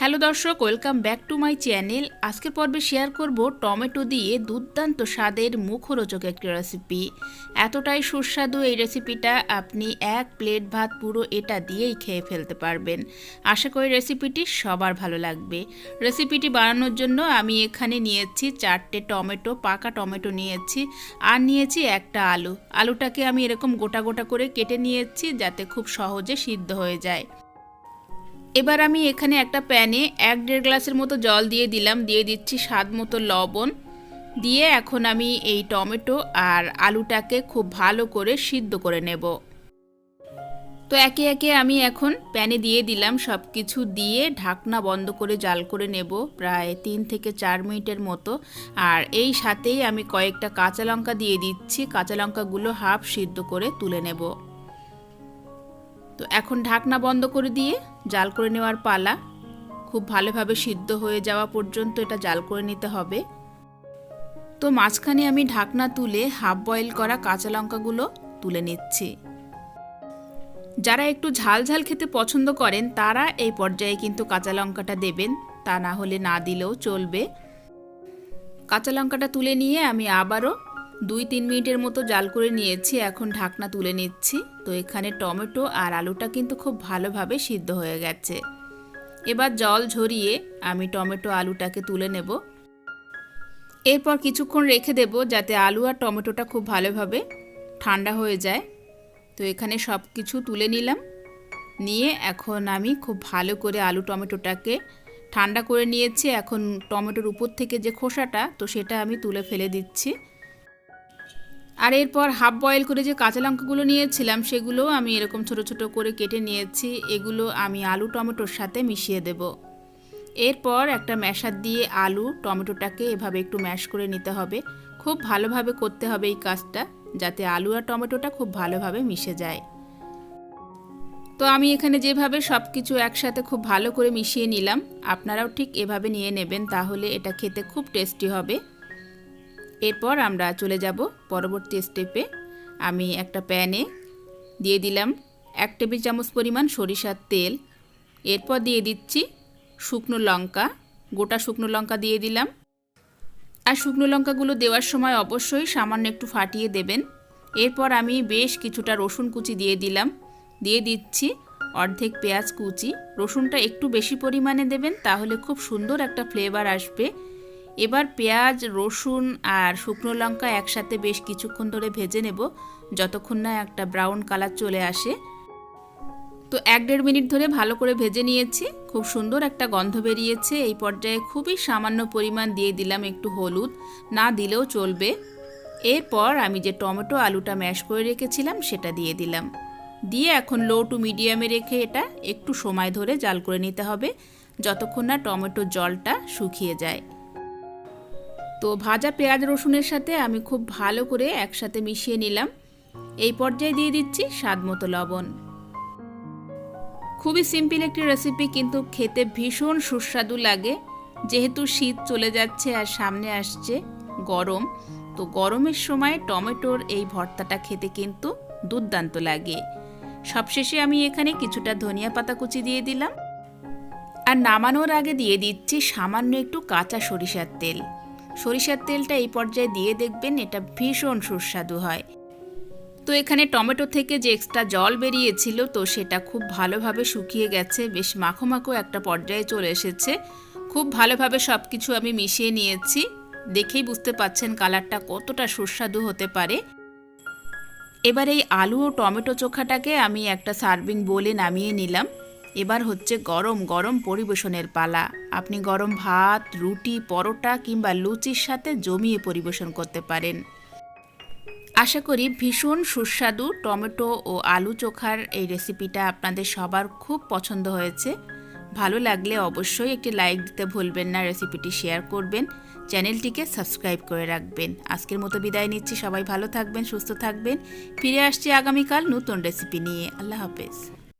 Hello দর্শক, welcome back to my channel. আজকের পর্বে শেয়ার করব টমেটো দিয়ে দুর্দান্ত স্বাদের মুখরোচক একটি রেসিপি। এতটাই সুস্বাদু এই রেসিপিটা, আপনি এক প্লেট ভাত পুরো এটা দিয়েই খেয়ে ফেলতে পারবেন। আশা করি রেসিপিটি সবার ভালো লাগবে। রেসিপিটি বানানোর জন্য আমি এখানে নিয়েছি 4টে টমেটো, পাকা টমেটো নিয়েছি, আর নিয়েছি একটা আলু। আলুটাকে আমি এরকম গোটা গোটা করে কেটে নিয়েছি যাতে খুব সহজে সিদ্ধ হয়ে যায়। এবার আমি এখানে একটা প্যানে 1-1.5 গ্লাসের মতো জল দিয়ে দিলাম, দিয়ে দিচ্ছি স্বাদ মতো লবণ দিয়ে এখন আমি এই টমেটো আর আলুটাকে খুব ভালো করে সিদ্ধ করে নেব। তো একে একে আমি এখন প্যানে দিয়ে দিলাম, সব কিছু দিয়ে ঢাকনা বন্ধ করে জাল করে নেব প্রায় 3 থেকে 4 মিনিটের মতো। আর এই সাথেই আমি কয়েকটা কাঁচা লঙ্কা দিয়ে দিচ্ছি, কাঁচা লঙ্কাগুলো হাফ সিদ্ধ করে তুলে নেব। তো এখন ঢাকনা বন্ধ করে দিয়ে জাল করে নেওয়ার পালা। খুব ভালোভাবে সিদ্ধ হয়ে যাওয়া পর্যন্ত এটা জাল করে নিতে হবে। তো মাঝখানে আমি ঢাকনা তুলে হাফ বয়েল করা কাঁচা লঙ্কাগুলো তুলে নিচ্ছি। যারা একটু ঝাল ঝাল খেতে পছন্দ করেন তারা এই পর্যায়ে কিন্তু কাঁচা লঙ্কাটা দেবেন, তা না হলে না দিলেও চলবে। কাঁচা লঙ্কাটা তুলে নিয়ে আমি আবারও 2-3 মিনিটের মতো জাল করে নিয়েছি। এখন ঢাকনা তুলে নিচ্ছি। তো এখানে টমেটো আর আলুটা কিন্তু খুব ভালোভাবে সিদ্ধ হয়ে গেছে। এবার জল ঝরিয়ে আমি টমেটো আলুটাকে তুলে নেব। এরপর কিছুক্ষণ রেখে দেব যাতে আলু আর টমেটোটা খুব ভালোভাবে ঠান্ডা হয়ে যায়। তো এখানে সব কিছু তুলে নিলাম, নিয়ে এখন আমি খুব ভালো করে আলু টমেটোটাকে ঠান্ডা করে নিয়েছি। এখন টমেটোর উপর থেকে যে খোসাটা, তো সেটা আমি তুলে ফেলে দিচ্ছি। আর এরপর হাফ বয়েল করে যে কাঁচা লঙ্কাগুলো নিয়েছিলাম সেগুলো আমি এরকম ছোট ছোট করে কেটে নিয়েছি। এগুলো আমি আলু টমেটোর সাথে মিশিয়ে দেব। এরপর একটা ম্যাশার দিয়ে আলু টমেটোটাকে এভাবে একটু ম্যাশ করে নিতে হবে। খুব ভালোভাবে করতে হবে এই কাজটা, যাতে আলু আর টমেটোটা খুব ভালোভাবে মিশে যায়। তো আমি এখানে যেভাবে সব কিছু একসাথে খুব ভালো করে মিশিয়ে নিলাম, আপনারাও ঠিক এভাবে নিয়ে নেবেন, তাহলে এটা খেতে খুব টেস্টি হবে। এরপর আমরা চলে যাব পরবর্তী স্টেপে। আমি একটা প্যানে দিয়ে দিলাম 1 টেবিল চামচ পরিমাণ সরিষার তেল। এরপর দিয়ে দিচ্ছি শুকনো লঙ্কা, গোটা শুকনো লঙ্কা দিয়ে দিলাম। আর শুকনো লঙ্কাগুলো দেওয়ার সময় অবশ্যই সামান্য একটু ফাটিয়ে দেবেন। এরপর আমি বেশ কিছুটা রসুন কুচি দিয়ে দিলাম, দিয়ে দিচ্ছি অর্ধেক পেঁয়াজ কুচি। রসুনটা একটু বেশি পরিমাণে দেবেন, তাহলে খুব সুন্দর একটা ফ্লেভার আসবে। এবার পেঁয়াজ, রসুন আর শুকনো লঙ্কা একসাথে বেশ কিছুক্ষণ ধরে ভেজে নেব, যতক্ষণ না একটা ব্রাউন কালার চলে আসে। তো 1-1.5 মিনিট ধরে ভালো করে ভেজে নিয়েছি, খুব সুন্দর একটা গন্ধ বেরিয়েছে। এই পর্যায়ে খুবই সামান্য পরিমাণ দিয়ে দিলাম একটু হলুদ, না দিলেও চলবে। এরপর আমি যে টমেটো আলুটা ম্যাশ করে রেখেছিলাম সেটা দিয়ে দিলাম, দিয়ে এখন লো টু মিডিয়ামে রেখে এটা একটু সময় ধরে জাল করে নিতে হবে, যতক্ষণ না টমেটোর জলটা শুকিয়ে যায়। তো ভাজা পেঁয়াজ রসুনের সাথে আমি খুব ভালো করে একসাথে মিশিয়ে নিলাম। এই পর্যায়ে দিয়ে দিচ্ছি স্বাদ মতো লবণ। খুবই সিম্পল একটি রেসিপি, কিন্তু খেতে ভীষণ সুস্বাদু লাগে। যেহেতু শীত চলে যাচ্ছে আর সামনে আসছে গরম, তো গরমের সময় টমেটোর এই ভর্তাটা খেতে কিন্তু দুর্দান্ত লাগে। সবশেষে আমি এখানে কিছুটা ধনিয়া পাতা কুচি দিয়ে দিলাম। আর নামানোর আগে দিয়ে দিচ্ছি সামান্য একটু কাঁচা সরিষার তেল। সরিষার তেলটা এই পর্যায়ে দিয়ে দেখবেন, এটা ভীষণ সুস্বাদু হয়। তো এখানে টমেটো থেকে যে এক্সট্রা জল বেরিয়েছিল, তো সেটা খুব ভালোভাবে শুকিয়ে গেছে, বেশ মাখো মাখো একটা পর্যায়ে চলে এসেছে। খুব ভালোভাবে সব কিছু আমি মিশিয়ে নিয়েছি, দেখেই বুঝতে পাচ্ছেন কালারটা কতটা সুস্বাদু হতে পারে। এবার এই আলু ও টমেটো চোখাটাকে আমি একটা সার্ভিং বোলে নামিয়ে নিলাম। এবার হচ্ছে গরম গরম পরিবেশনের পালা। আপনি গরম ভাত, রুটি, পরোটা কিংবা লুচির সাথে জমিয়ে পরিবেশন করতে পারেন। আশা করি ভীষণ সুস্বাদু টমেটো ও আলু চোখার এই রেসিপিটা আপনাদের সবার খুব পছন্দ হয়েছে। ভালো লাগলে অবশ্যই একটি লাইক দিতে ভুলবেন না, রেসিপিটি শেয়ার করবেন, চ্যানেলটিকে সাবস্ক্রাইব করে রাখবেন। আজকের মতো বিদায় নিচ্ছি, সবাই ভালো থাকবেন, সুস্থ থাকবেন। ফিরে আসছি আগামীকাল নতুন রেসিপি নিয়ে। আল্লাহ হাফেজ।